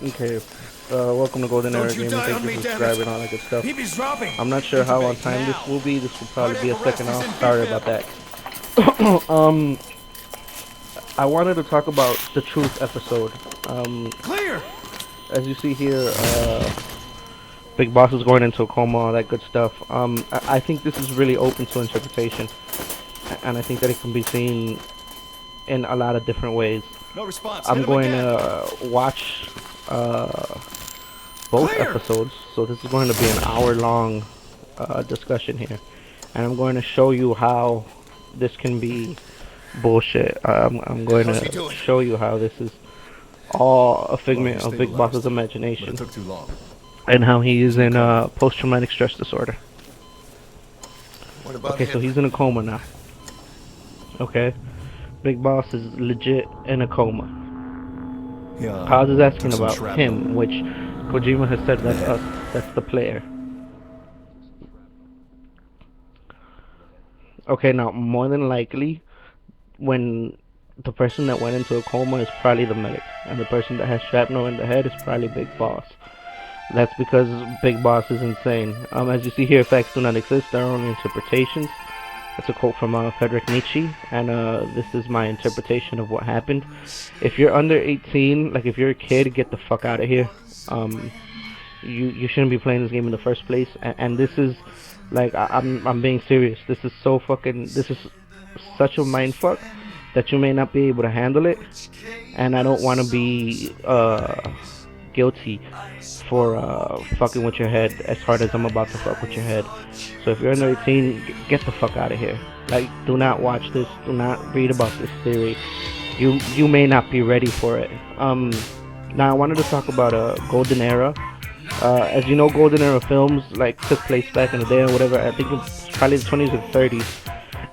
Okay, welcome to Golden Era Gaming. Thank you for subscribing and all that good stuff. I'm not sure how on time this will be. This will probably be a second off. Sorry about that. I wanted to talk about the Truth episode. Clear. As you see here, Big Boss is going into a coma, all that good stuff. I think this is really open to interpretation, and I think that it can be seen in a lot of different ways. No response. I'm going to watch both episodes, so this is going to be an hour-long discussion here, and I'm going to show you how this can be bullshit. I'm going to show you how this is all a figment of Big Boss's imagination, It took too long. and how he is in post-traumatic stress disorder. What about Okay, so he's in a coma now. Okay, Big Boss is legit in a coma. Yeah. Paz is asking about him, which Kojima has said that's us, that's the player. Okay, now more than likely, when the person that went into a coma is probably the medic, and the person that has shrapnel in the head is probably Big Boss. That's because Big Boss is insane. As you see here, facts do not exist, there are only interpretations. That's a quote from Friedrich Nietzsche, and this is my interpretation of what happened. If you're under 18, like if you're a kid, get the fuck out of here. You shouldn't be playing this game in the first place. And this is, like, I'm being serious. This is so fucking, this is such a mindfuck that you may not be able to handle it. And I don't want to be guilty for fucking with your head as hard as I'm about to fuck with your head. So if you're under 18, get the fuck out of here. Like, do not watch this. Do not read about this theory. You may not be ready for it. Now I wanted to talk about Golden Era. As you know, Golden Era films like took place back in the day or whatever. I think it was probably the 20s or 30s.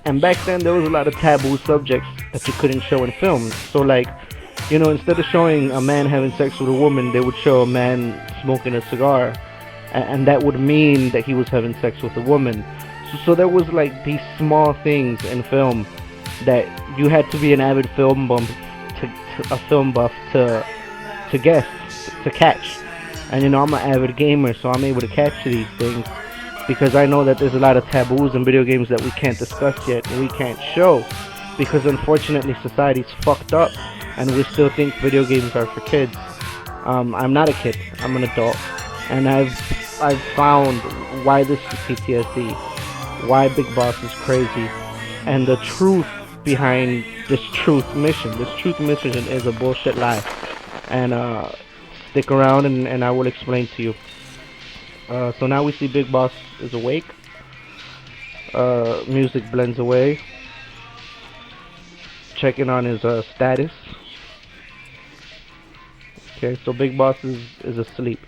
And back then there was a lot of taboo subjects that you couldn't show in films. So like, you know, instead of showing a man having sex with a woman, they would show a man smoking a cigar, and that would mean that he was having sex with a woman. So there was like these small things in film that you had to be an avid film buff to guess, to catch. And you know, I'm an avid gamer, so I'm able to catch these things because I know that there's a lot of taboos in video games that we can't discuss yet and we can't show, because unfortunately society's fucked up and we still think video games are for kids. I'm not a kid, I'm an adult, and I've found why this is PTSD, why Big Boss is crazy, and the truth behind this truth mission. This truth mission is a bullshit lie, and stick around and I will explain to you. So now we see Big Boss is awake. Music blends away. Checking on his status. Okay, so Big Boss is asleep.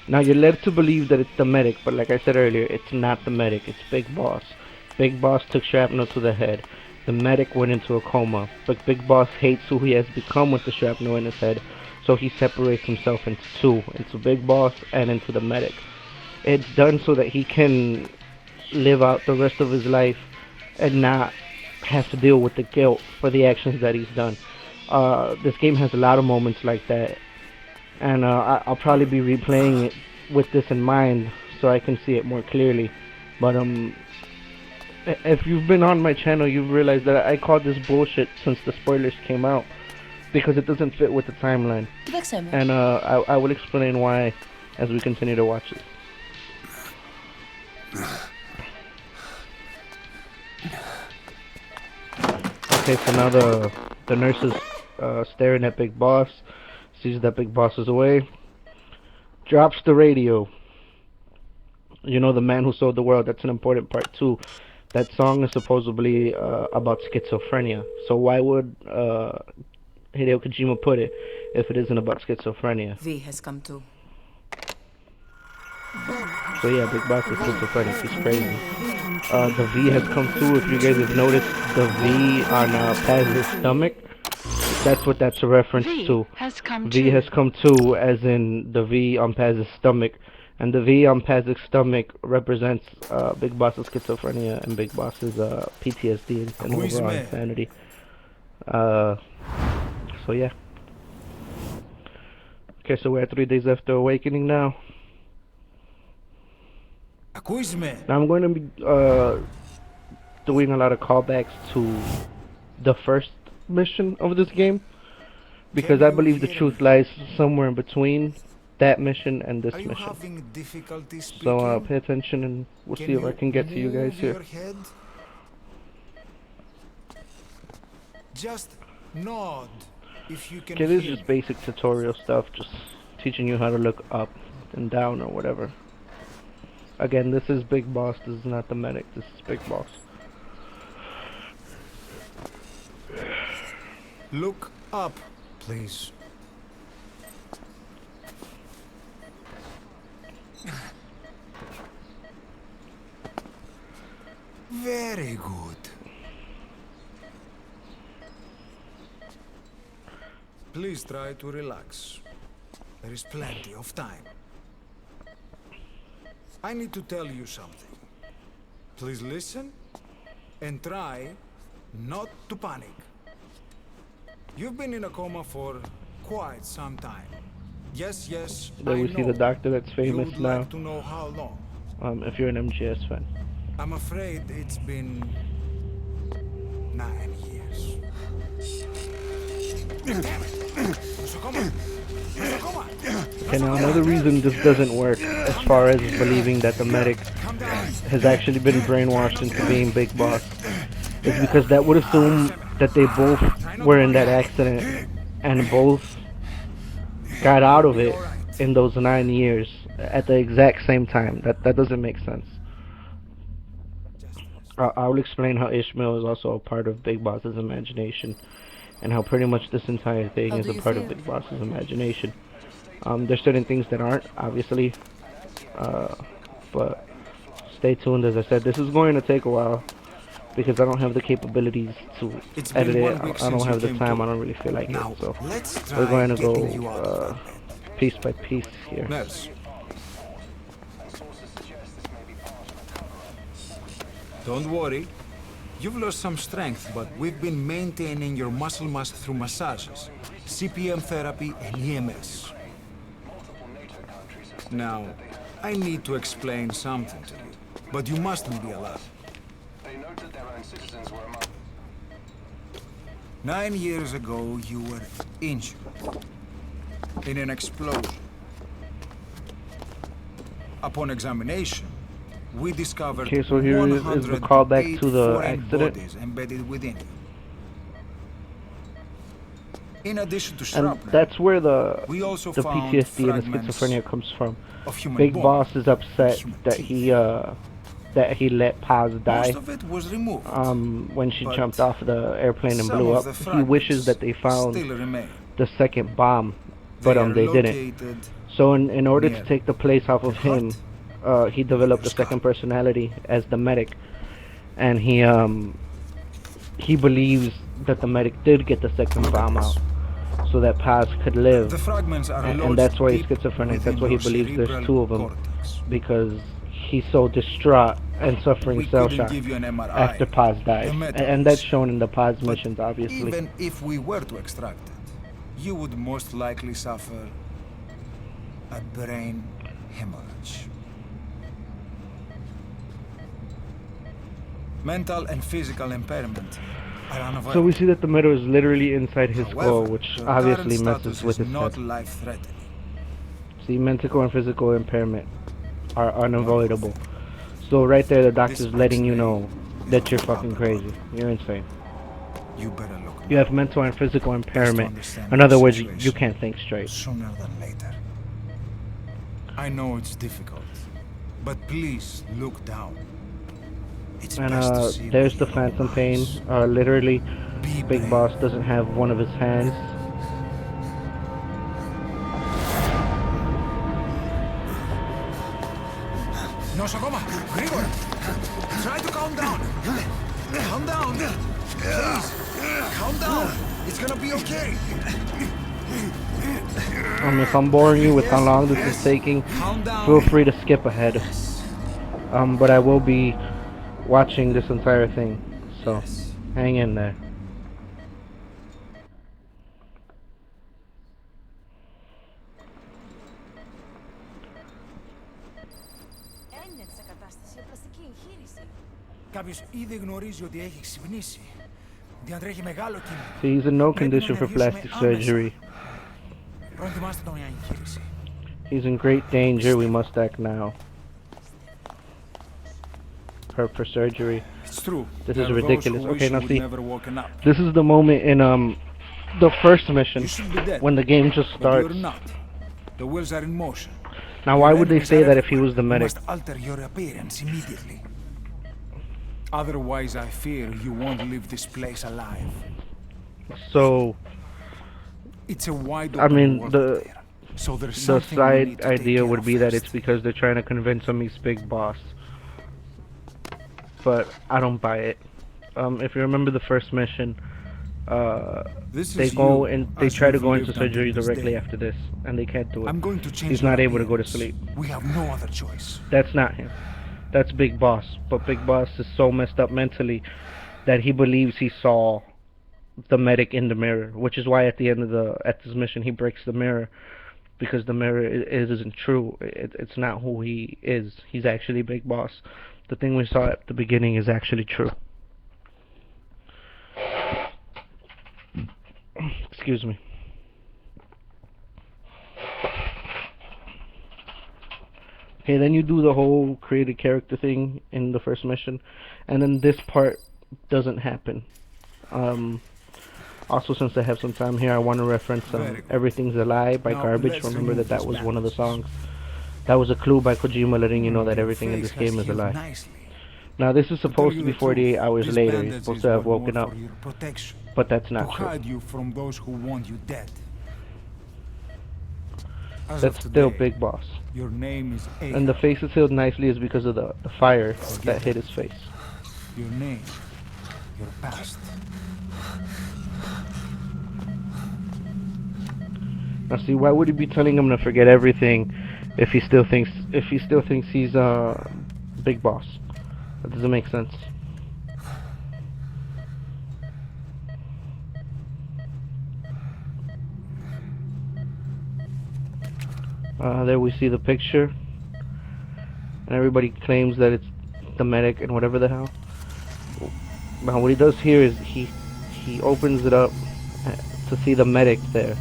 Now you're led to believe that it's the medic, but like I said earlier, it's not the medic, it's Big Boss. Big Boss took shrapnel to the head. The medic went into a coma, but Big Boss hates who he has become with the shrapnel in his head, so he separates himself into two, into Big Boss and into the medic. It's done so that he can live out the rest of his life and not have to deal with the guilt for the actions that he's done. This game has a lot of moments like that, and I'll probably be replaying it with this in mind so I can see it more clearly. But if you've been on my channel, you've realized that I called this bullshit since the spoilers came out, because it doesn't fit with the timeline. And I will explain why as we continue to watch it. Okay, so now the nurse is staring at Big Boss, sees that Big Boss is away, drops the radio. You know, the man who sold the world, that's an important part too. That song is supposedly about schizophrenia. So why would Hideo Kojima put it if it isn't about schizophrenia? V has come too. So yeah, Big Boss is schizophrenic, he's crazy. The V has come too. If you guys have noticed the V on Paz's stomach, that's what that's a reference to. V has come too, as in the V on Paz's stomach. And the V on Paz's stomach represents Big Boss's schizophrenia and Big Boss's PTSD and overall insanity. So yeah. Okay, so we're 3 days after awakening now. Ακούς με? Now I'm going to be doing a lot of callbacks to the first mission of this game, because I believe the truth lies somewhere in between that mission and this Are you mission. having difficulty speaking? So pay attention and we'll see if I can get to you guys move here. your head? Just nod if you can Okay, this is hear just me. basic tutorial stuff, just teaching you how to look up and down or whatever. Again, this is Big Boss, this is not the medic, this is Big Boss. Look up, please. Very good. Please try to relax. There is plenty of time. I need to tell you something. Please listen and try not to panic. You've been in a coma for quite some time. Yes, There I we see know. the doctor that's You famous would now, like to know how long. if you're an MGS fan. I'm afraid it's been 9 years. Damn it! Nosocoma! Nosocoma! Okay, now another reason this doesn't work as far as believing that the medic Calm down. has actually been brainwashed into being Big Boss is because that would assume that they both were in that accident and both got out of it in those 9 years at the exact same time. That doesn't make sense. I'll explain how Ishmael is also a part of Big Boss's imagination, and how pretty much this entire thing How is do a you part feel? of Big Boss's imagination. There's certain things that aren't, obviously, but stay tuned. As I said, this is going to take a while because I don't have the capabilities to It's edit been it. 1 week I don't since have you the came time. to. I don't really feel like Now, it. So let's try we're going to getting you out go of bed. piece by piece here. Nurse. Don't worry. You've lost some strength, but we've been maintaining your muscle mass through massages, CPM therapy, and EMS. Now, I need to explain something to you, but you mustn't be alarmed. 9 years ago, you were injured in an explosion. Upon examination, we discovered Okay, so here is the callback to the foreign accident. bodies embedded within you. In addition to And shrapnel, that's where we also the found PTSD and the fragments schizophrenia comes from. of human Big bone Boss is upset human that he let Paz die. Most of it was removed. When she But jumped off the airplane and some blew of up. the He wishes fragments that they found still remain. the second bomb, but They are they didn't. located So in order to near take the place off of the him, he developed a skull. second personality as the medic, and he believes that the medic did get the second bomb out, so that Paz could live. The fragments are And lodged that's why he's deep schizophrenic. within That's why he your believes there's cerebral two of them, cortex. because he's so distraught and suffering We cell couldn't shock give you an MRI. after Paz dies, The and that's methods. shown in the Paz But missions, obviously. Even if we were to extract it, you would most likely suffer a brain hemorrhage. Mental and physical impairment are unavoidable. So we see that the metal is literally inside his skull, However, which your obviously current messes status with is his not head. life-threatening. See, mental and physical impairment are unavoidable. So right there, the doctor's letting you know that you're fucking crazy. You're insane. You better look. You have mental and physical impairment. understand In the other words, you situation. can't think straight. Sooner than later. I know it's difficult, but please look down. It's And best to see there's with the your phantom own pain. eyes. Literally, Be Big brave. Boss doesn't have one of his hands. Nosocoma, Grigor, try to calm down. Calm down. Please, calm down. It's gonna be okay. If I'm boring you with how long this is taking, Calm down. feel free to skip ahead. But I will be watching this entire thing, so hang in there. Κάποιος ήδη γνωρίζει ότι έχει ξυπνήσει. Διατρέχει μεγάλο κίνδυνο. So he's in no Πρέπει να condition for ενεργήσουμε plastic άμεσα. surgery. Προετοιμάστε τον για εγχείρηση. He's in great danger. We must act now. Her for surgery. It's true. This There is are ridiculous. those who Okay, wish now you see. would never woken up. This is the moment in the first mission You should be dead, when the game just but starts. you're not. The wheels are in motion. Now, why Your would they enemies say are that if he everywhere. was the You medic? must alter your appearance immediately. Otherwise, I fear you won't leave this place alive. So, It's a wide I open mean, world the out there. So there's the something we side need to take idea care would of be that first. it's because they're trying to convince him he's big boss. But I don't buy it. If you remember the first mission, This they is go you, and they as try to you've go into lived surgery until this directly day. after this, and they can't do it. I'm going to change He's your not able to go to appearance. sleep. We have no other choice. That's not him. That's Big Boss. But Big Boss is so messed up mentally that he believes he saw the medic in the mirror, which is why at the end of this mission he breaks the mirror, because the mirror isn't true. It's not who he is. He's actually Big Boss. The thing we saw at the beginning is actually true. Excuse me. Okay, then you do the whole create a character thing in the first mission, and then this part doesn't happen. Also, since I have some time here, I want to reference Everything's a Lie by Now, Garbage. let's Remember remove that these was one of the bandages. songs. That was a clue by Kojima letting you know that Your everything in face this has game is a healed lie. nicely. Now, this is To tell supposed you to be the truth, 48 hours this later. You're bandage supposed is to have but woken more up, for your protection, but that's to not true. hide you from those who want you dead. As That's of still today, Big Boss. your name is Ahab. And the face is healed nicely is because of the fire that hit his face. Your name, your past. Now, see, why would he be telling him to forget everything if he still thinks he's Big Boss? That doesn't make sense. There we see the picture, and everybody claims that it's the medic and whatever the hell. Now, what he does here is he opens it up to see the medic there.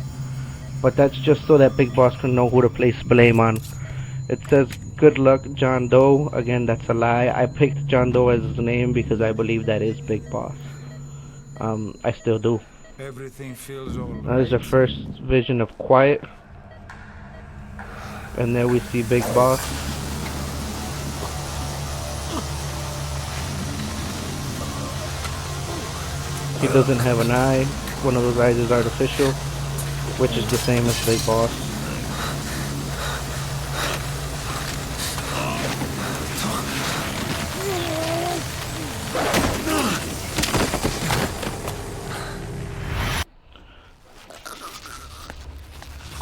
But that's just so that Big Boss can know who to place blame on. It says, "Good luck, John Doe." Again, that's a lie. I picked John Doe as his name because I believe that is Big Boss. I still do. Everything feels all Now, there's a right. first vision of Quiet. And there we see Big Boss. He doesn't have an eye. One of those eyes is artificial, which is the same as Big Boss.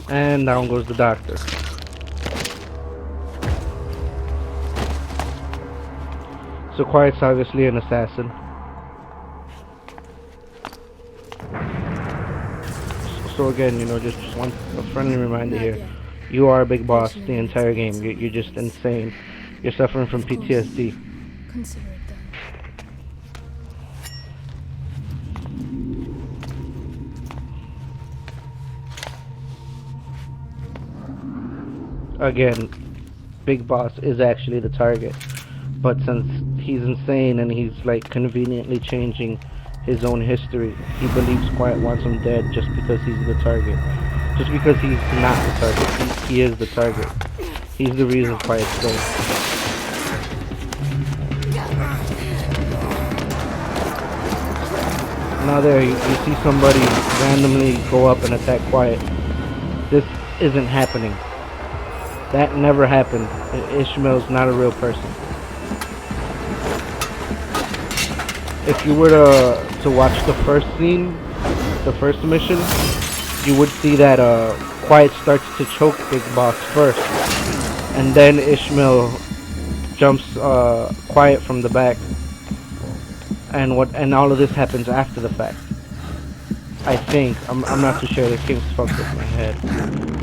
And down goes the doctor. So Quiet's obviously an assassin. So again, you know, just a friendly reminder here. You are a Big Boss the entire game. You're just insane. You're suffering from PTSD. Consider it done. Again, Big Boss is actually the target. But since he's insane and he's like conveniently changing his own history, he believes Quiet wants him dead just because he's the target. Just because he's not the target. He is the target. He's the reason Quiet's dead. Now there, you see somebody randomly go up and attack Quiet. This isn't happening. That never happened. Ishmael's not a real person. If you were to watch the first scene, the first mission, you would see that Quiet starts to choke Big Boss first, and then Ishmael jumps Quiet from the back, and all of this happens after the fact. I think I'm not too sure. This game's fucked with my head.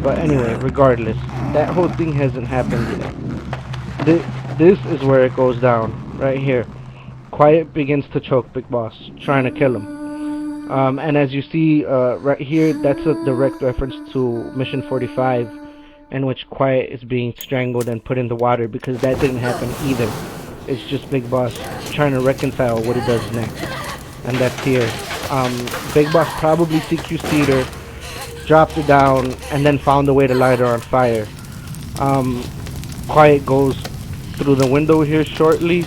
But anyway, regardless, that whole thing hasn't happened yet. This is where it goes down. right here. Quiet begins to choke Big Boss, trying to kill him. And as you see right here, that's a direct reference to Mission 45, in which Quiet is being strangled and put in the water, because that didn't happen either. It's just Big Boss trying to reconcile what he does next. And that's here. Big Boss probably CQC'd her, dropped her down, and then found a way to light her on fire. Quiet goes through the window here shortly.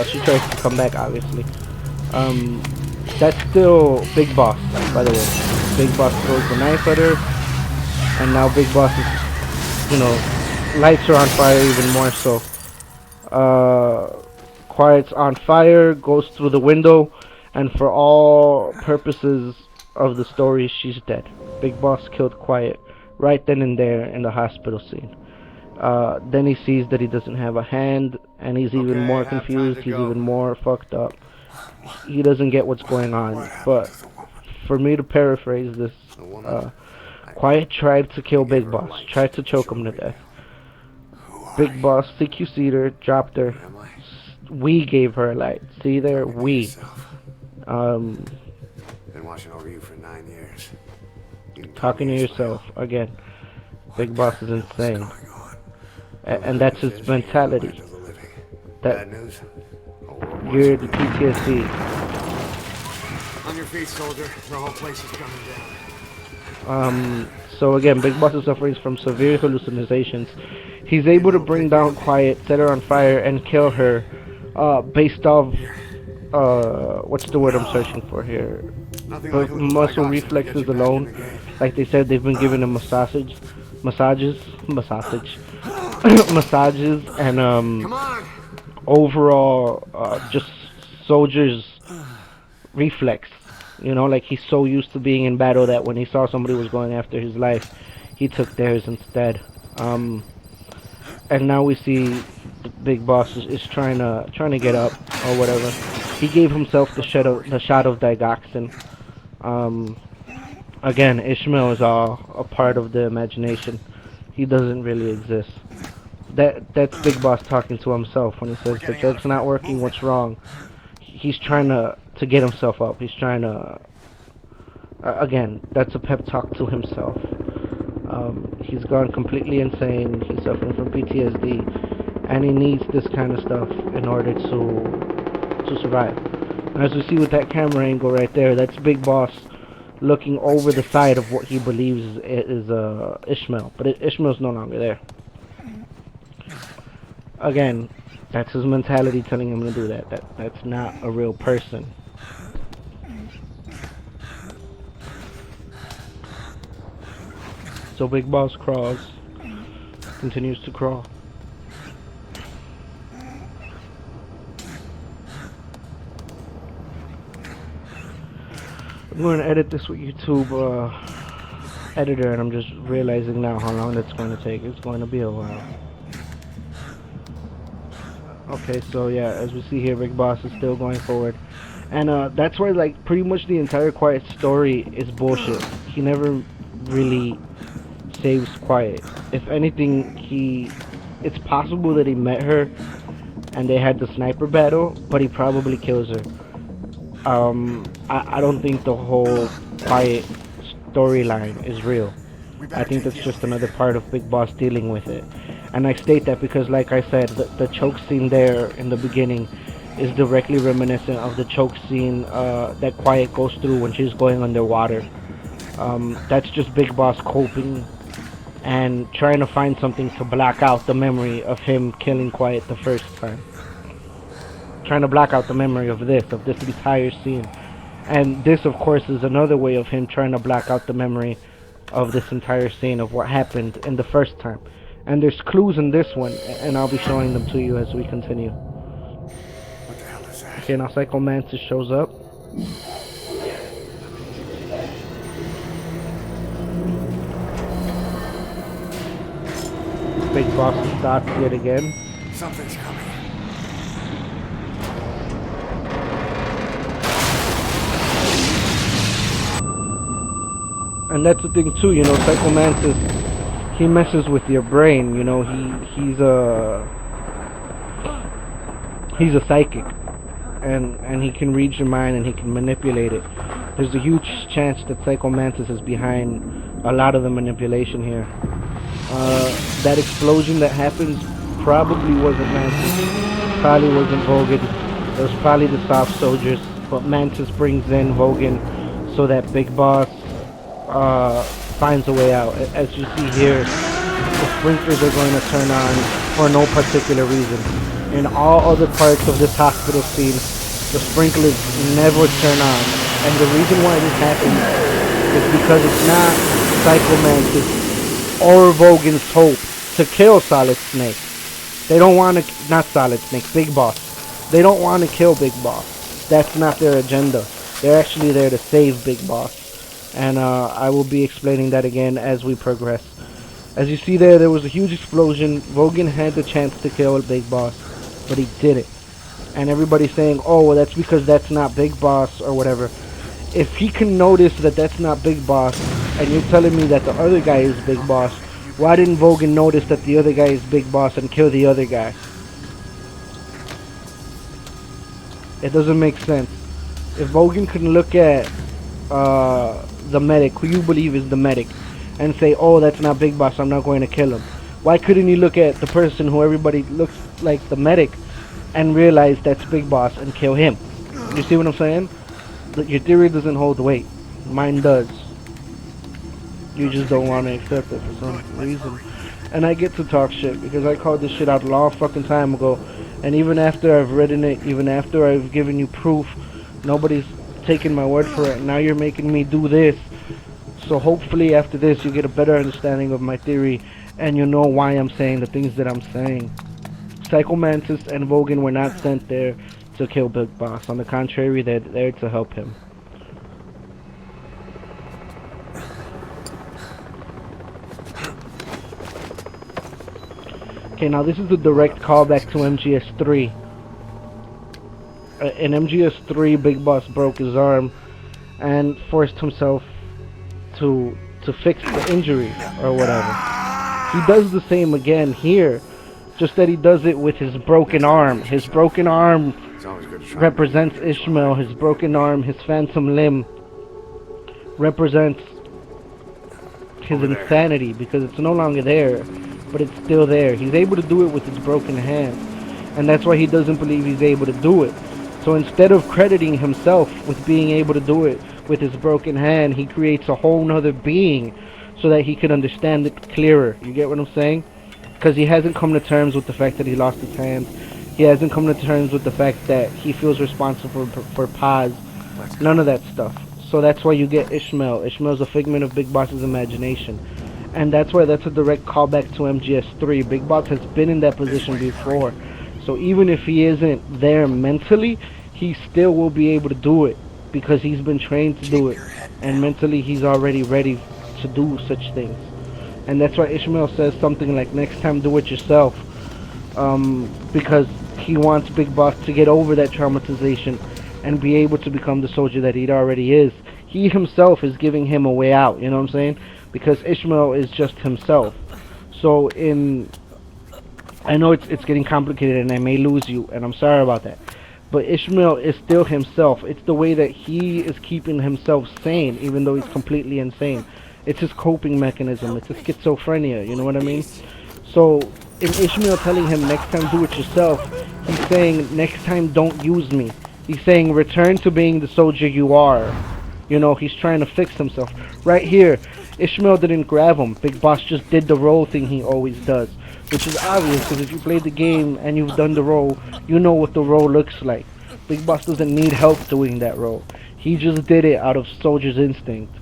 She tries to come back, obviously. That's still Big Boss, by the way. Big Boss throws the knife at her, and now Big Boss is, lights her on fire even more so. Quiet's on fire, goes through the window, and for all purposes of the story, she's dead. Big Boss killed Quiet right then and there in the hospital scene. Then he sees that he doesn't have a hand, and he's even more confused, he's even more fucked up. He doesn't get what's going on, but for me to paraphrase this, Quiet tried to kill Big Boss, tried to choke him to death. Big Boss CQC'd her, dropped her. We gave her a light. See there? We. Been watching over you for 9 years. Talking to yourself, again. Big Boss is insane. And that's his mentality. That you're the PTSD. On your feet, soldier. The whole place is coming down. So again, Big Boss is suffering from severe hallucinations. He's able to bring down Quiet, set her on fire, and kill her, based off, what's the word I'm searching for here? Muscle reflexes alone. Like they said, they've been giving him massages, and overall, just soldier's reflex. Like he's so used to being in battle that when he saw somebody was going after his life, he took theirs instead. And now we see the Big Boss is trying to get up or whatever. He gave himself the shot of digoxin. Again, Ishmael is all a part of the imagination. He doesn't really exist. That's Big Boss talking to himself when he says the drug's not working. What's wrong? He's trying to get himself up. He's trying to. Again, that's a pep talk to himself. He's gone completely insane. He's suffering from PTSD, and he needs this kind of stuff in order to survive. And as we see with that camera angle right there, that's Big Boss looking over the side of what he believes is Ishmael, but Ishmael's no longer there. Again, that's his mentality telling him to do that. That's not a real person. So Big Boss crawls, continues to crawl. I'm going to edit this with YouTube editor, and I'm just realizing now how long that's going to take. It's going to be a while. Okay, so yeah, as we see here, Big Boss is still going forward. And that's why, like, pretty much the entire Quiet story is bullshit. He never really saves Quiet. If anything, it's possible that he met her and they had the sniper battle, but he probably kills her. I don't think the whole Quiet storyline is real. I think that's just another part of Big Boss dealing with it. And I state that because, like I said, the choke scene there in the beginning is directly reminiscent of the choke scene that Quiet goes through when she's going underwater. That's just Big Boss coping and trying to find something to block out the memory of him killing Quiet the first time. Trying to block out the memory of this entire scene. And this, of course, is another way of him trying to block out the memory of this entire scene of what happened in the first time. And there's clues in this one, and I'll be showing them to you as we continue. What the hell is that? Okay, now Psycho Mantis shows up. Big Boss stops yet again. Something's coming. And that's the thing too, Psycho Mantis, he messes with your brain, he's He's a psychic, and he can read your mind and he can manipulate it. There's a huge chance that Psycho Mantis is behind a lot of the manipulation here. That explosion that happens probably wasn't Mantis, probably wasn't Vogan. It was probably the soft soldiers, but Mantis brings in Vogan so that Big Boss finds a way out. As you see here, the sprinklers are going to turn on for no particular reason. In all other parts of this hospital scene, the sprinklers never turn on. And the reason why this happens is because it's not Psycho Mantis or Vogan's hope to kill Solid Snake. They don't want to, not Solid Snake, Big Boss. They don't want to kill Big Boss. That's not their agenda. They're actually there to save Big Boss. And I will be explaining that again as we progress. As you see there was a huge explosion. Vogan had the chance to kill Big Boss, but he didn't. And everybody's saying, oh, well, that's because that's not Big Boss or whatever. If he can notice that that's not Big Boss, and you're telling me that the other guy is Big Boss, why didn't Vogan notice that the other guy is Big Boss and kill the other guy? It doesn't make sense. If Vogan can look at the medic, who you believe is the medic, and say, oh, that's not Big Boss, I'm not going to kill him. Why couldn't he look at the person who everybody looks like the medic and realize that's Big Boss and kill him? You see what I'm saying? Your theory doesn't hold weight. Mine does. You just don't want to accept it for some reason. And I get to talk shit because I called this shit out a long fucking time ago. And even after I've written it, even after I've given you proof, nobody's taking my word for it. Now you're making me do this. So hopefully after this you get a better understanding of my theory and you know why I'm saying the things that I'm saying. Psycho Mantis and Vogan were not sent there to kill Big Boss. On the contrary, they're there to help him. Okay, now this is a direct callback to MGS3. In MGS3, Big Boss broke his arm and forced himself to fix the injury or whatever. He does the same again here, just that he does it with his broken arm. His broken arm represents Ishmael. His broken arm, his phantom limb, represents his insanity because it's no longer there, but it's still there. He's able to do it with his broken hand, and that's why he doesn't believe he's able to do it. So instead of crediting himself with being able to do it with his broken hand, he creates a whole nother being so that he can understand it clearer. You get what I'm saying? Because he hasn't come to terms with the fact that he lost his hand. He hasn't come to terms with the fact that he feels responsible for Paz. None of that stuff. So that's why you get Ishmael. Ishmael's a figment of Big Boss's imagination. And that's why that's a direct callback to MGS3. Big Boss has been in that position before. So even if he isn't there mentally, he still will be able to do it. Because he's been trained to do it. And mentally he's already ready to do such things. And that's why Ishmael says something like, next time do it yourself. Because he wants Big Boss to get over that traumatization and be able to become the soldier that he already is. He himself is giving him a way out, you know what I'm saying? Because Ishmael is just himself. So I know it's getting complicated and I may lose you, and I'm sorry about that. But Ishmael is still himself. It's the way that he is keeping himself sane, even though he's completely insane. It's his coping mechanism. It's his schizophrenia, you know what I mean? So, in Ishmael telling him, next time do it yourself, he's saying, next time don't use me. He's saying, return to being the soldier you are. You know, he's trying to fix himself. Right here, Ishmael didn't grab him. Big Boss just did the role thing he always does. Which is obvious, because if you played the game and you've done the role, you know what the role looks like. Big Boss doesn't need help doing that role. He just did it out of soldier's instinct.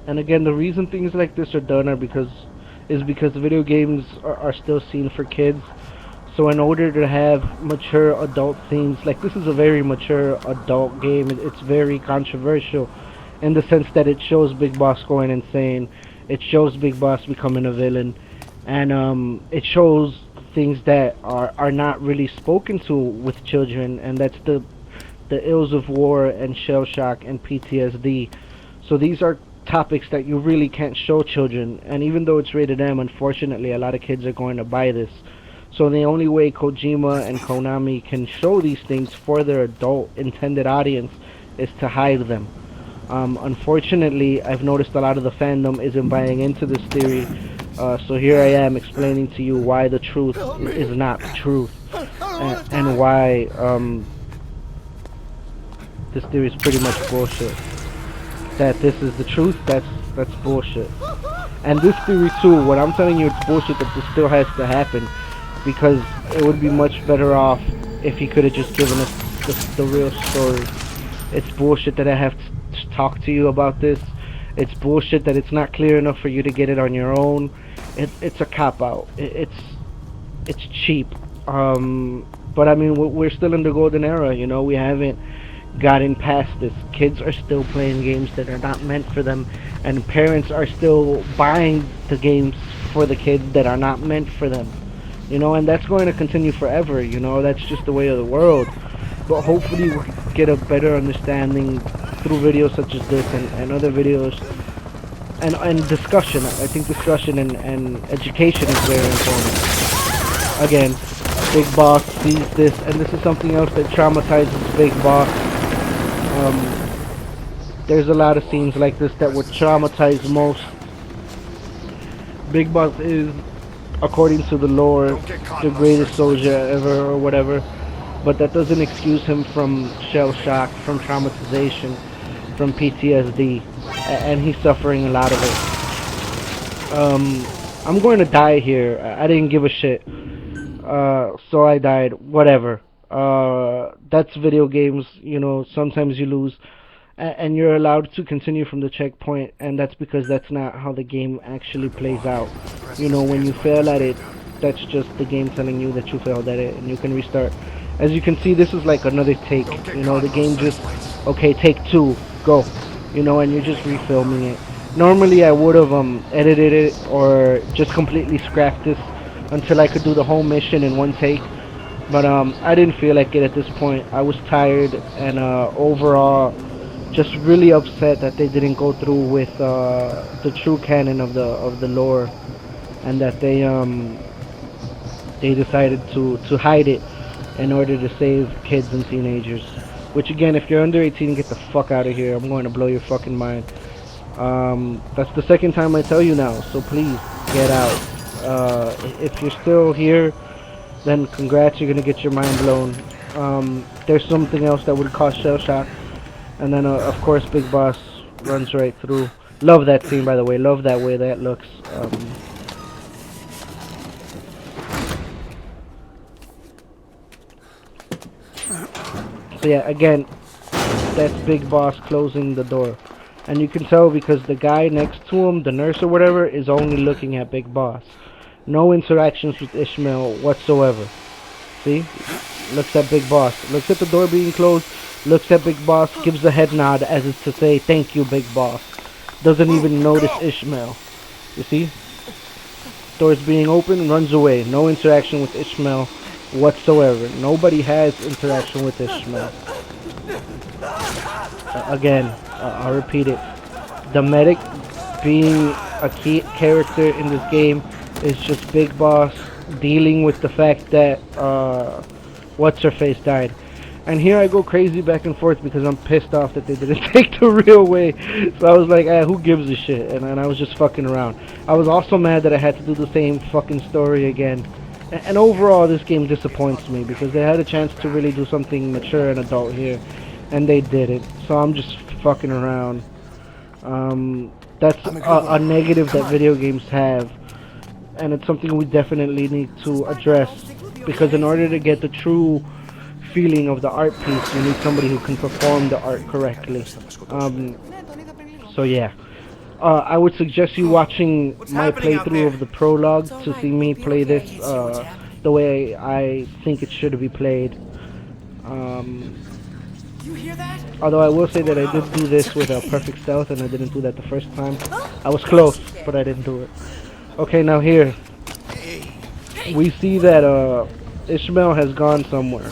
And again, the reason things like this are done is because video games are still seen for kids. So in order to have mature adult themes, like this is a very mature adult game. It's very controversial in the sense that it shows Big Boss going insane. It shows Big Boss becoming a villain. And it shows things that are not really spoken to with children, and that's the ills of war and shell shock and PTSD. So these are topics that you really can't show children, and even though it's rated M, unfortunately a lot of kids are going to buy this. So the only way Kojima and Konami can show these things for their adult intended audience is to hide them. Unfortunately, I've noticed a lot of the fandom isn't buying into this theory, so here I am explaining to you why the truth is not the truth, and why this theory is pretty much bullshit. That this is the truth, that's bullshit. And this theory too, when I'm telling you it's bullshit that this still has to happen, because it would be much better off if he could have just given us the real story. It's bullshit that I have to talk to you about this. It's bullshit that it's not clear enough for you to get it on your own. It's a cop-out. It's cheap. But I mean, we're still in the golden era, you know. We haven't gotten past this. Kids are still playing games that are not meant for them, and parents are still buying the games for the kids that are not meant for them, you know. And that's going to continue forever, you know. That's just the way of the world. But hopefully we get a better understanding through videos such as this and other videos, and discussion. I think discussion and education is very important. Again, Big Boss sees this, and this is something else that traumatizes Big Boss. There's a lot of scenes like this that would traumatize most. Big Boss is, according to the lore, the greatest soldier ever or whatever, but that doesn't excuse him from shell shock, from traumatization, from PTSD, and he's suffering a lot of it. I'm going to die here. I didn't give a shit, so I died. Whatever. That's video games, you know. Sometimes you lose, and you're allowed to continue from the checkpoint, and that's because that's not how the game actually plays out. You know, when you fail at it, that's just the game telling you that you failed at it, and you can restart. As you can see, this is like another take, you know. The game just, okay, take 2, go, you know, and you're just refilming it. Normally I would have edited it or just completely scrapped this until I could do the whole mission in one take, but I didn't feel like it at this point. I was tired, and overall just really upset that they didn't go through with the true canon of the lore, and that they decided to hide it in order to save kids and teenagers. Which again, if you're under 18, get the fuck out of here. I'm going to blow your fucking mind. That's the second time I tell you now, so please get out. If you're still here, then congrats, you're gonna get your mind blown. There's something else that would cause shell shock, and then of course Big Boss runs right through. Love that scene, by the way. Love that way that looks. So yeah, again, that's Big Boss closing the door, and you can tell because the guy next to him, the nurse or whatever, is only looking at Big Boss. No interactions with Ishmael whatsoever. See? Looks at Big Boss. Looks at the door being closed. Looks at Big Boss. Gives a head nod as if to say, thank you, Big Boss. Doesn't even notice Ishmael. You see? Door's being opened, runs away. No interaction with Ishmael whatsoever. Nobody has interaction with Ishmael. Again, I'll repeat it. The medic being a key character in this game is just Big Boss dealing with the fact that what's-her-face died. And here I go crazy back and forth because I'm pissed off that they didn't take the real way. So I was like, who gives a shit? And I was just fucking around. I was also mad that I had to do the same fucking story again. And overall, this game disappoints me because they had a chance to really do something mature and adult here, and they didn't. So I'm just fucking around. That's a negative that video games have, and it's something we definitely need to address, because in order to get the true feeling of the art piece, you need somebody who can perform the art correctly. So yeah. I would suggest you watching my playthrough of the prologue to see me play this the way I think it should be played. Although I will say that I did do this with a perfect stealth, and I didn't do that the first time. I was close, but I didn't do it. Okay, now here. we see that Ishmael has gone somewhere.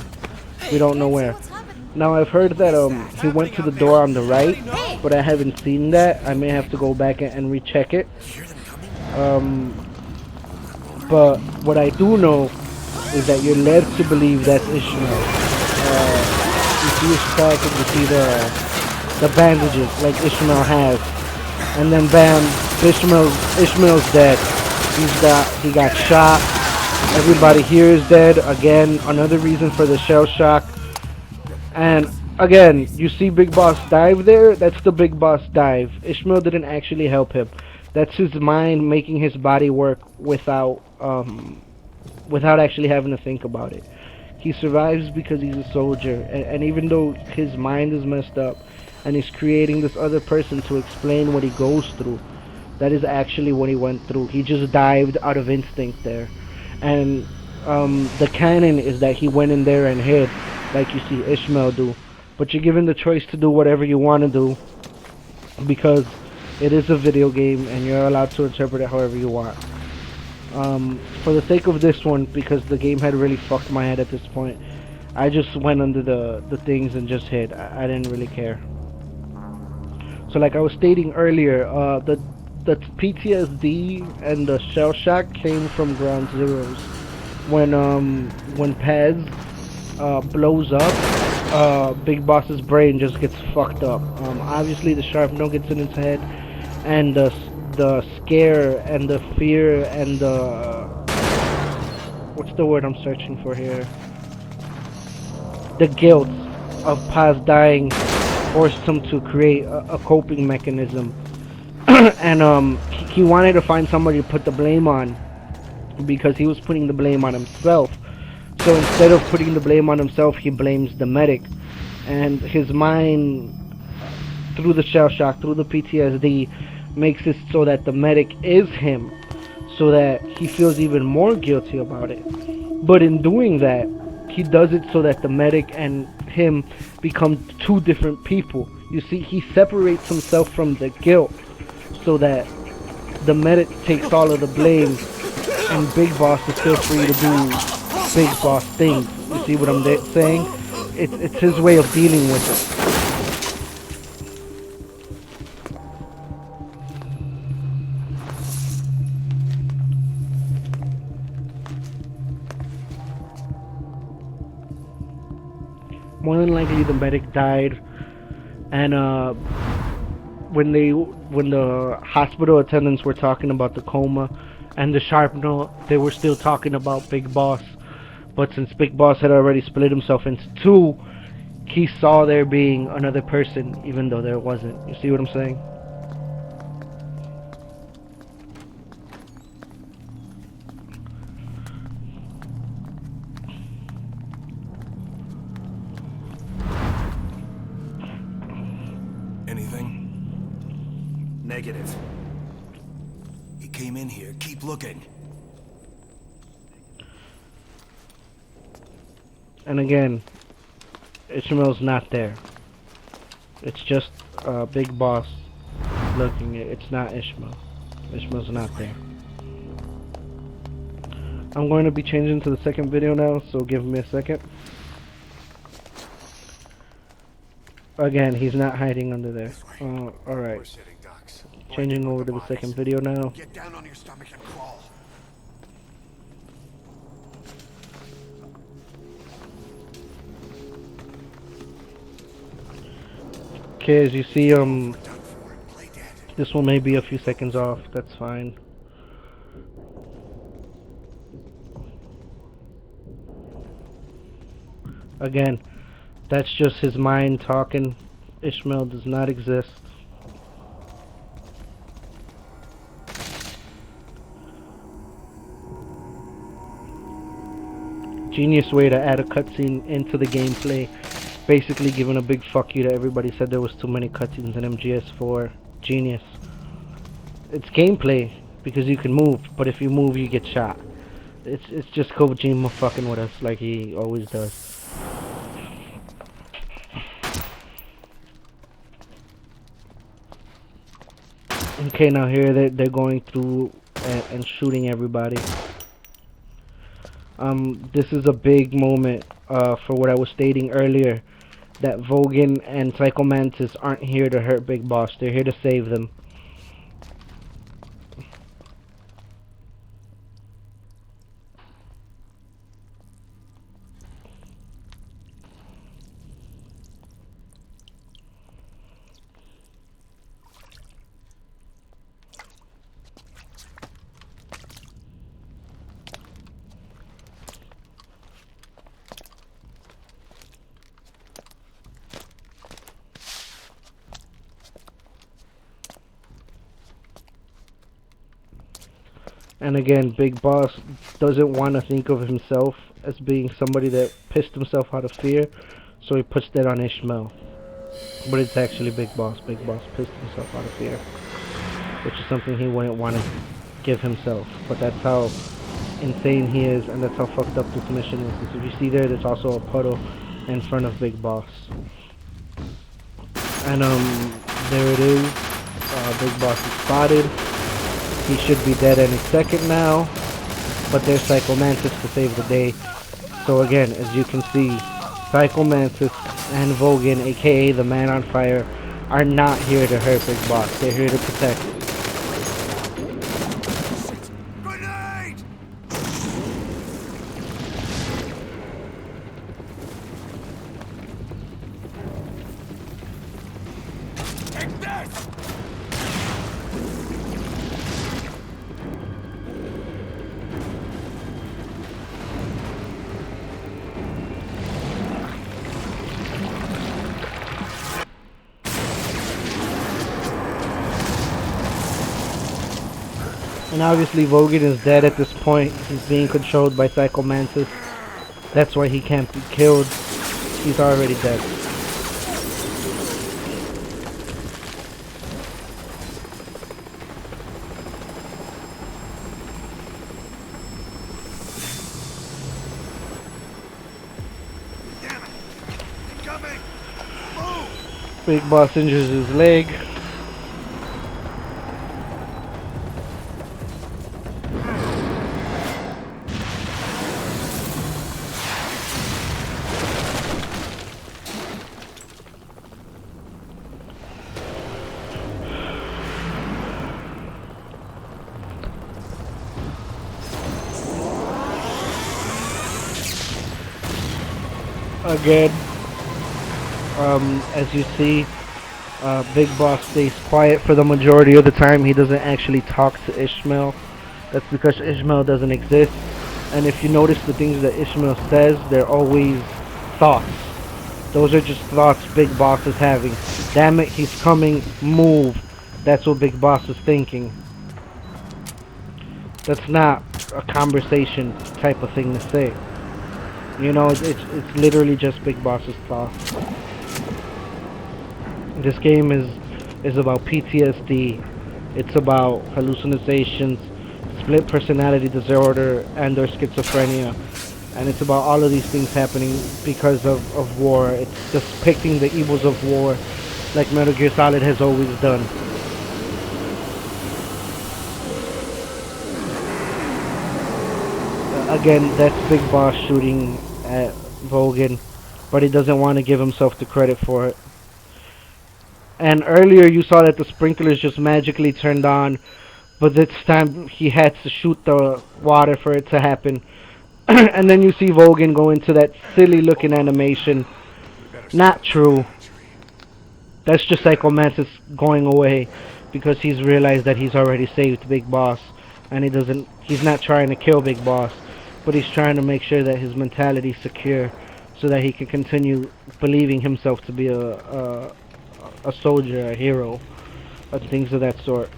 We don't know where. Now I've heard that he went to the door on the right, but I haven't seen that. I may have to go back and recheck it. Um, but what I do know is that you're led to believe that's Ishmael. You see his back and you see the bandages like Ishmael has, and then bam, Ishmael's dead. He got shot. Everybody here is dead. Again, another reason for the shell shock. And again, you see Big Boss dive there? That's the Big Boss dive. Ishmael didn't actually help him. That's his mind making his body work without actually having to think about it. He survives because he's a soldier, and even though his mind is messed up, and he's creating this other person to explain what he goes through, that is actually what he went through. He just dived out of instinct there. And the canon is that he went in there and hid, like you see Ishmael do. But you're given the choice to do whatever you want to do, because it is a video game and you're allowed to interpret it however you want. For the sake of this one, because the game had really fucked my head at this point, I just went under the things and just hid. I didn't really care. So like I was stating earlier, the PTSD and the shell shock came from Ground Zeroes. When Pez blows up, Big Boss's brain just gets fucked up. Obviously the sharpnel gets in his head, and the scare and the fear and the what's the word I'm searching for here? The guilt of Paz dying forced him to create a coping mechanism. And he wanted to find somebody to put the blame on, because he was putting the blame on himself. So instead of putting the blame on himself, he blames the medic. And his mind, through the shell shock, through the PTSD, makes it so that the medic is him, so that he feels even more guilty about it. But in doing that, he does it so that the medic and him become two different people. You see, he separates himself from the guilt, so that the medic takes all of the blame and Big Boss is still free to do Big Boss things. You see what I'm saying? It's his way of dealing with it. More than likely the medic died, and when the hospital attendants were talking about the coma and the sharpnel, they were still talking about Big Boss. But since Big Boss had already split himself into two, he saw there being another person, even though there wasn't. You see what I'm saying? Anything? Negative. He came in here. Keep looking. And again, Ishmael's not there. It's just Big Boss looking. It's not Ishmael. Ishmael's not there. I'm going to be changing to the second video now, so give me a second. Again, he's not hiding under there. Alright. Changing over to the second video now. Get down on your stomach and crawl. Okay, as you see, this one may be a few seconds off. That's fine. Again, that's just his mind talking. Ishmael does not exist. Genius way to add a cutscene into the gameplay. Basically giving a big fuck you to everybody said there was too many cutscenes in MGS 4. Genius. It's gameplay because you can move, but if you move you get shot. It's just Kojima fucking with us like he always does. Okay, now here they're going through and shooting everybody. This is a big moment for what I was stating earlier, that Vogan and Psycho Mantis aren't here to hurt Big Boss. They're here to save them. And again, Big Boss doesn't want to think of himself as being somebody that pissed himself out of fear, so he puts that on Ishmael. But it's actually Big Boss. Big Boss pissed himself out of fear, which is something he wouldn't want to give himself. But that's how insane he is, and that's how fucked up this mission is. Because if you see there's also a puddle in front of Big Boss. And there it is. Big Boss is spotted. He should be dead any second now, but there's Psycho Mantis to save the day. So again, as you can see, Psycho Mantis and Vogan, aka the Man on Fire, are not here to hurt Big Boss. They're here to protect. Grenade! Take this! And obviously Vogan is dead at this point. He's being controlled by Psycho Mantis. That's why he can't be killed. He's already dead. Damn it! Incoming! Move! Big Boss injures his leg. Again, as you see, Big Boss stays quiet for the majority of the time. He doesn't actually talk to Ishmael. That's because Ishmael doesn't exist. And if you notice the things that Ishmael says, they're always thoughts. Those are just thoughts Big Boss is having. Damn it, he's coming, move. That's what Big Boss is thinking. That's not a conversation type of thing to say. You know, it's literally just Big Boss's thoughts. This game is about PTSD. It's about hallucinations, split personality disorder, and or schizophrenia. And it's about all of these things happening because of war. It's depicting the evils of war like Metal Gear Solid has always done. Again, that's Big Boss shooting at Vogan, but he doesn't want to give himself the credit for it. And earlier you saw that the sprinklers just magically turned on, but this time he had to shoot the water for it to happen. And then you see Vogan go into that silly looking animation. Not true. That's just Psycho Mantis going away because he's realized that he's already saved Big Boss, and he's not trying to kill Big Boss, but he's trying to make sure that his mentality is secure so that he can continue believing himself to be a soldier, a hero, and things of that sort.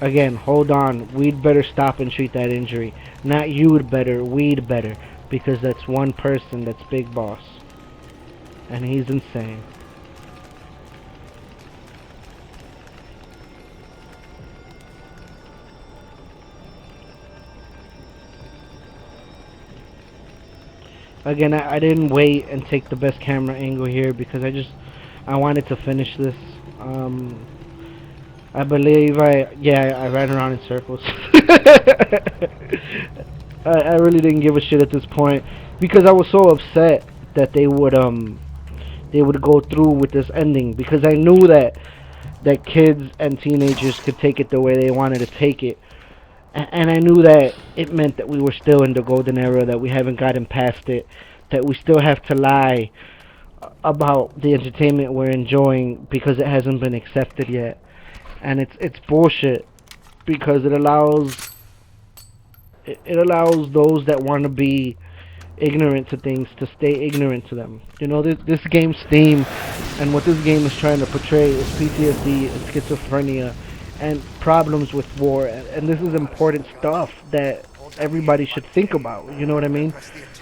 Again, hold on. We'd better stop and treat that injury. Not you'd better, we'd better. Because that's one person, that's Big Boss. And he's insane. Again, I didn't wait and take the best camera angle here because I wanted to finish this. I believe I ran around in circles. I really didn't give a shit at this point because I was so upset that they would go through with this ending, because I knew that kids and teenagers could take it the way they wanted to take it. And I knew that it meant that we were still in the golden era, that we haven't gotten past it, that we still have to lie about the entertainment we're enjoying because it hasn't been accepted yet. And it's bullshit, because it allows those that want to be ignorant to things to stay ignorant to them. You know, this game's theme and what this game is trying to portray is PTSD and schizophrenia and problems with war, and this is important stuff that everybody should think about, you know what I mean?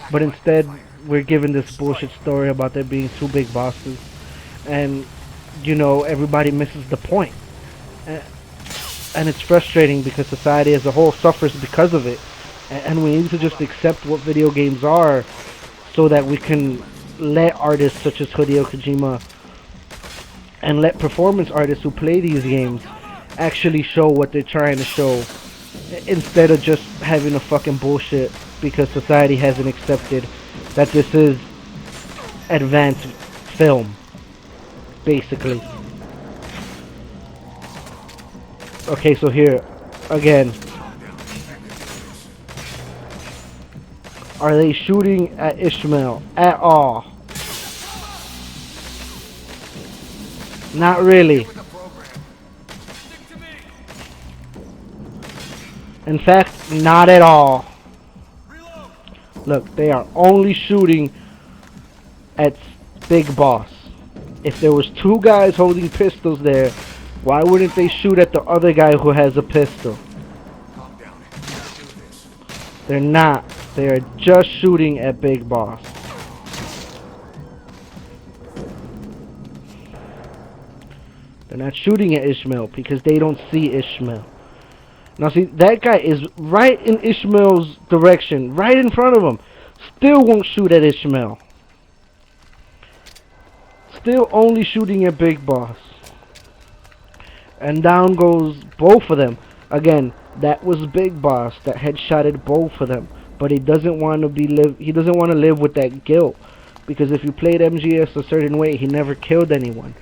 But instead, we're given this bullshit story about there being two big bosses, and, you know, everybody misses the point. And it's frustrating because society as a whole suffers because of it. And we need to just accept what video games are so that we can let artists such as Hideo Kojima and let performance artists who play these games actually show what they're trying to show, instead of just having a fucking bullshit because society hasn't accepted that this is advanced film, basically. Okay, so here, again, are they shooting at Ishmael at all? Not really. In fact, not at all. Look, they are only shooting at Big Boss. If there was two guys holding pistols there, why wouldn't they shoot at the other guy who has a pistol? They're not. They are just shooting at Big Boss. They're not shooting at Ishmael because they don't see Ishmael. Now see, that guy is right in Ishmael's direction, right in front of him. Still won't shoot at Ishmael. Still only shooting at Big Boss. And down goes both of them. Again, that was Big Boss that headshotted both of them. But he doesn't want to live with that guilt, because if you played MGS a certain way, he never killed anyone.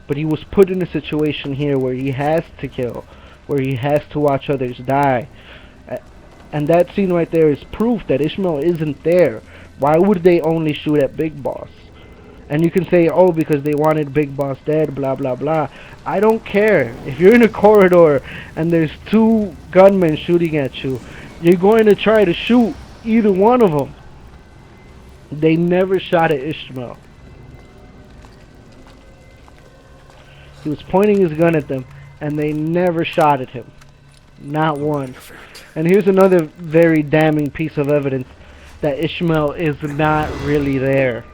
But he was put in a situation here where he has to kill, where he has to watch others die. And that scene right there is proof that Ishmael isn't there. Why would they only shoot at Big Boss? And you can say, oh, because they wanted Big Boss dead, blah, blah, blah. I don't care. If you're in a corridor and there's two gunmen shooting at you, you're going to try to shoot either one of them. They never shot at Ishmael. He was pointing his gun at them, and they never shot at him. Not one. And here's another very damning piece of evidence that Ishmael is not really there.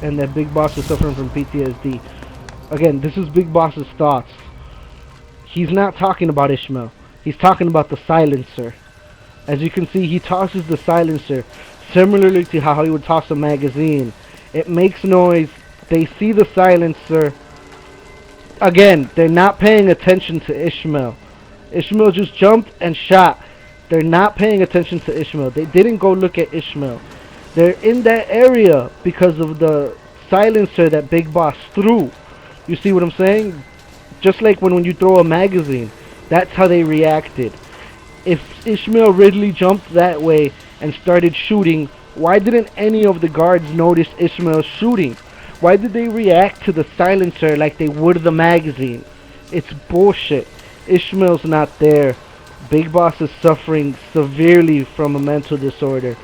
And that Big Boss is suffering from PTSD. Again, this is Big Boss's thoughts. He's not talking about Ishmael. He's talking about the silencer. As you can see, he tosses the silencer similarly to how he would toss a magazine. It makes noise. They see the silencer. Again, they're not paying attention to Ishmael. Ishmael just jumped and shot. They're not paying attention to Ishmael. They didn't go look at Ishmael. They're in that area because of the silencer that Big Boss threw. You see what I'm saying? Just like when you throw a magazine. That's how they reacted. If Ishmael Ridley jumped that way and started shooting, why didn't any of the guards notice Ishmael shooting? Why did they react to the silencer like they would the magazine? It's bullshit. Ishmael's not there. Big Boss is suffering severely from a mental disorder.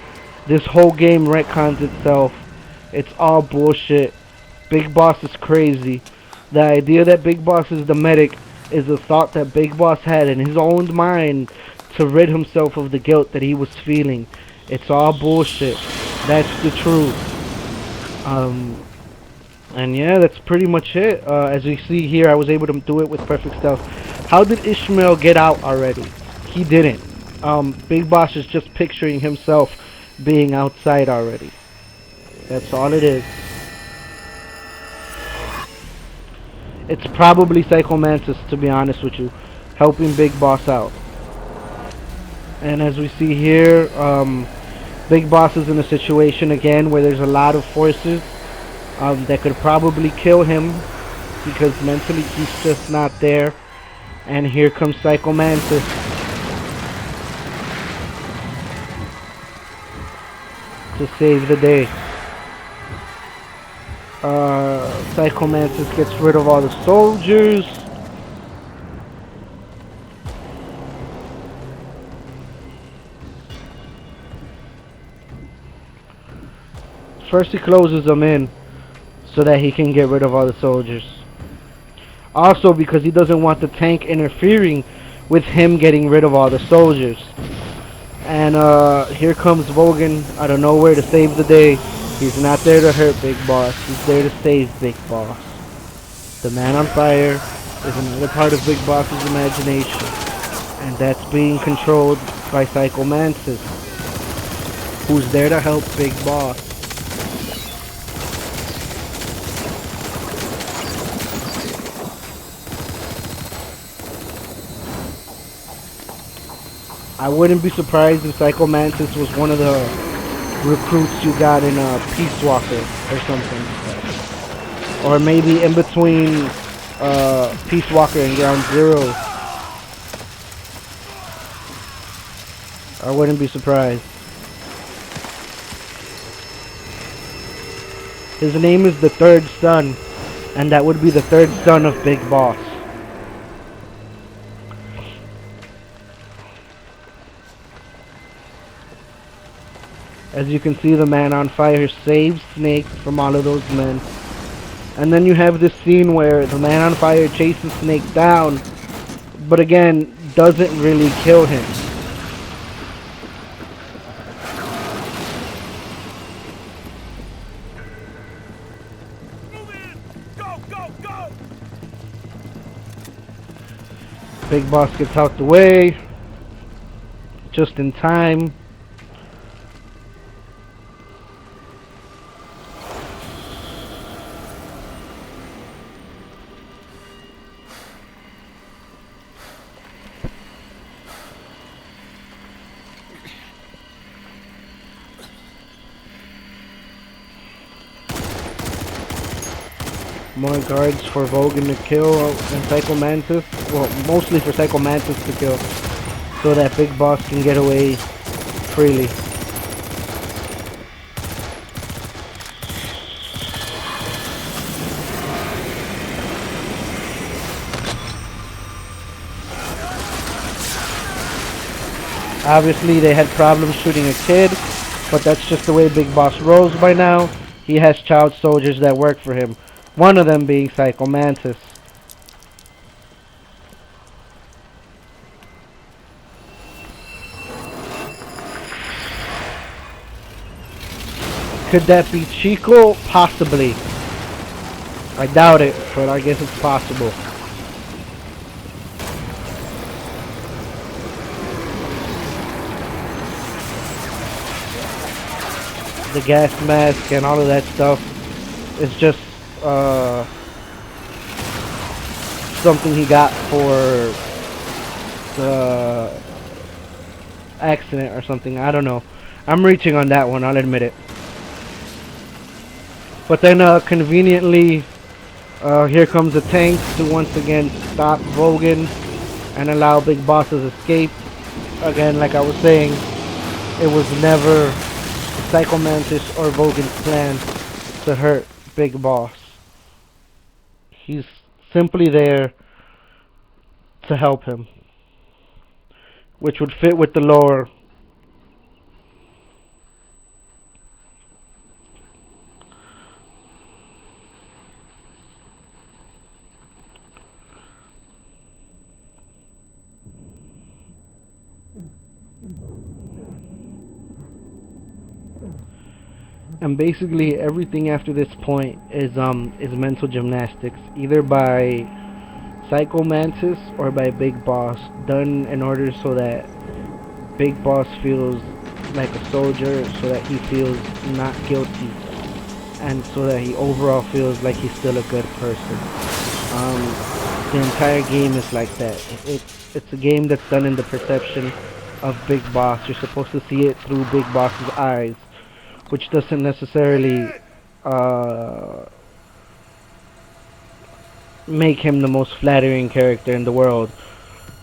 This whole game retcons itself. It's all bullshit. Big Boss is crazy. The idea that Big Boss is the medic is a thought that Big Boss had in his own mind to rid himself of the guilt that he was feeling. It's all bullshit. That's the truth. And yeah, that's pretty much it. As you see here, I was able to do it with perfect stealth. How did Ishmael get out already? He didn't. Big Boss is just picturing himself being outside already. That's all it is. It's probably Psycho Mantis, to be honest with you, helping Big Boss out. And as we see here, Big Boss is in a situation again where there's a lot of forces that could probably kill him because mentally he's just not there. And here comes Psycho Mantis. To save the day. Psycho Mantis gets rid of all the soldiers. First he closes them in so that he can get rid of all the soldiers. Also because he doesn't want the tank interfering with him getting rid of all the soldiers. And here comes Vogan out of nowhere to save the day. He's not there to hurt Big Boss. He's there to save Big Boss. The man on fire is another part of Big Boss's imagination. And that's being controlled by Psycho Mantis, who's there to help Big Boss. I wouldn't be surprised if Psycho Mantis was one of the recruits you got in Peace Walker or something. Or maybe in between Peace Walker and Ground Zero. I wouldn't be surprised. His name is the Third Son, and that would be the third son of Big Boss. As you can see, the man on fire saves Snake from all of those men. And then you have this scene where the man on fire chases Snake down, but again, doesn't really kill him. Big Boss gets out the way just in time. More guards for Vogan to kill and Psycho Mantis. Well, mostly for Psycho Mantis to kill, so that Big Boss can get away freely. Obviously, they had problems shooting a kid, but that's just the way Big Boss rolls by now. He has child soldiers that work for him. One of them being Psycho Mantis. Could that be Chico? Possibly. I doubt it, but I guess it's possible. The gas mask and all of that stuff is just something he got for the accident or something. I don't know. I'm reaching on that one, I'll admit it. But then conveniently, here comes the tank to once again stop Vogan and allow Big Boss's escape. Again, like I was saying, it was never Psycho Mantis or Vogan's plan to hurt Big Boss. He's simply there to help him, which would fit with the lore. And basically everything after this point is mental gymnastics, either by Psycho Mantis or by Big Boss, done in order so that Big Boss feels like a soldier, so that he feels not guilty, and so that he overall feels like he's still a good person. Um, the entire game is like that. It's a game that's done in the perception of Big Boss. You're supposed to see it through Big Boss's eyes, which doesn't necessarily uh, make him the most flattering character in the world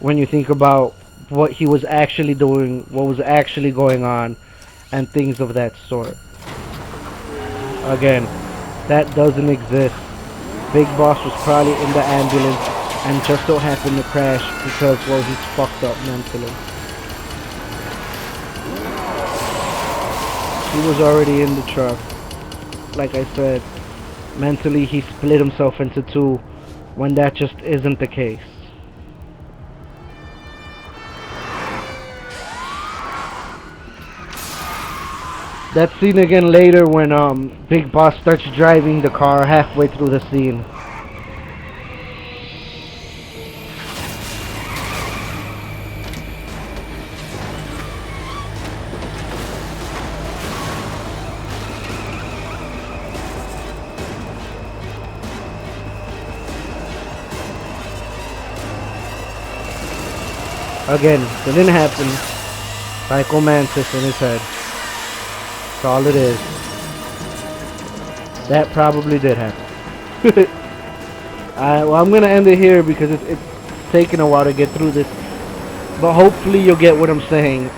when you think about what he was actually doing, what was actually going on, and things of that sort. Again, that doesn't exist. Big Boss was probably in the ambulance and just so happened to crash because, well, he's fucked up mentally. He was already in the truck. Like I said, mentally he split himself into two when that just isn't the case. That scene again later when Big Boss starts driving the car halfway through the scene. Again, it didn't happen. Psycho Mantis in his head. That's all it is. That probably did happen. Well, I'm gonna end it here because it's taking a while to get through this. But hopefully you'll get what I'm saying.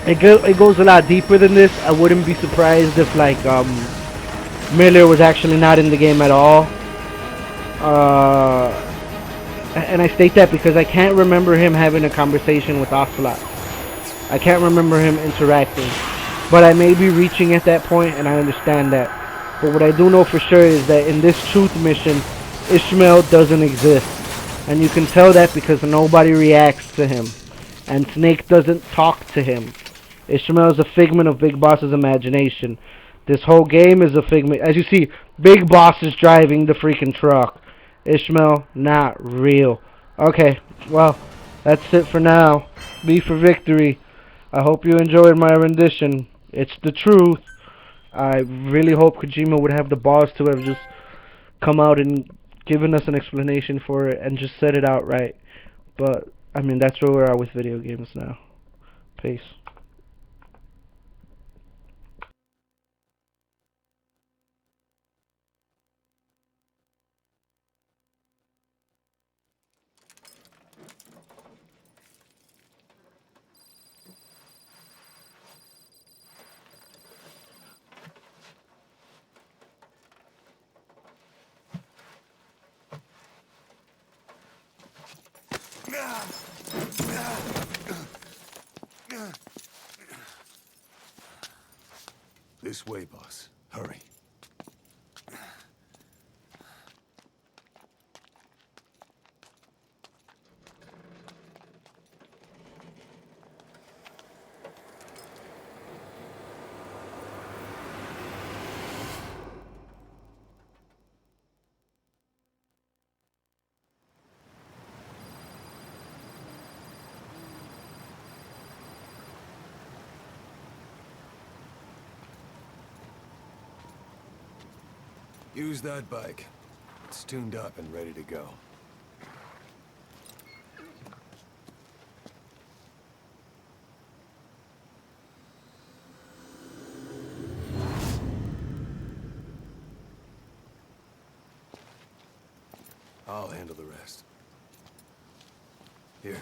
It goes a lot deeper than this. I wouldn't be surprised if like Miller was actually not in the game at all. And I state that because I can't remember him having a conversation with Ocelot. I can't remember him interacting. But I may be reaching at that point, and I understand that. But what I do know for sure is that in this truth mission, Ishmael doesn't exist. And you can tell that because nobody reacts to him. And Snake doesn't talk to him. Ishmael is a figment of Big Boss's imagination. This whole game is a figment. As you see, Big Boss is driving the freaking truck. Ishmael, not real. Okay, well, that's it for now. B for victory. I hope you enjoyed my rendition. It's the truth. I really hope Kojima would have the balls to have just come out and given us an explanation for it and just said it outright. But, I mean, that's where we are with video games now. Peace. This way, boss. Hurry. Use that bike. It's tuned up and ready to go. I'll handle the rest. Here.